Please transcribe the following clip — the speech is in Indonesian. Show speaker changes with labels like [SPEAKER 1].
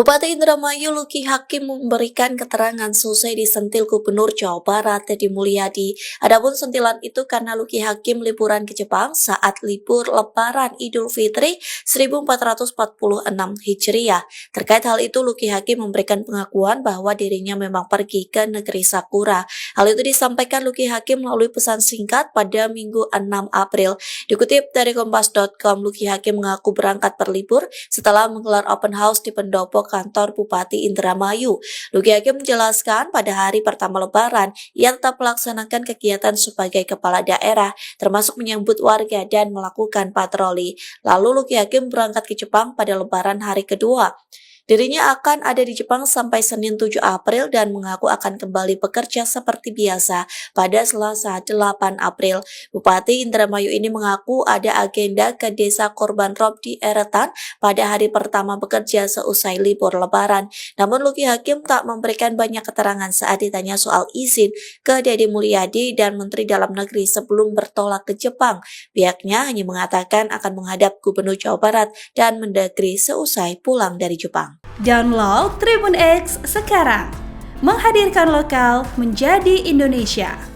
[SPEAKER 1] Bupati Indramayu Luki Hakim memberikan keterangan selesai disentil Gubernur Jawa Barat Deddy Mulyadi. Adapun sentilan itu karena Luki Hakim liburan ke Jepang saat libur Lebaran Idul Fitri 1446 Hijriah. Terkait hal itu, Luki Hakim memberikan pengakuan bahwa dirinya memang pergi ke negeri Sakura. Hal itu disampaikan Luki Hakim melalui pesan singkat pada Minggu 6 April. Dikutip dari Kompas.com, Luki Hakim mengaku berangkat berlibur setelah menggelar open house di pendopo kantor Bupati Indramayu. Luki Hakim menjelaskan pada hari pertama Lebaran, ia tetap melaksanakan kegiatan sebagai kepala daerah, termasuk menyambut warga dan melakukan patroli. Lalu Luki Hakim berangkat ke Jepang pada Lebaran hari kedua. Dirinya akan ada di Jepang sampai Senin 7 April dan mengaku akan kembali bekerja seperti biasa pada Selasa 8 April. Bupati Indramayu ini mengaku ada agenda ke desa Korban Rob di Eretan pada hari pertama bekerja seusai libur Lebaran. Namun Luki Hakim tak memberikan banyak keterangan saat ditanya soal izin ke Deddy Mulyadi dan Menteri Dalam Negeri sebelum bertolak ke Jepang. Pihaknya hanya mengatakan akan menghadap Gubernur Jawa Barat dan Mendagri seusai pulang dari Jepang.
[SPEAKER 2] Download Tribun X sekarang, menghadirkan lokal menjadi Indonesia.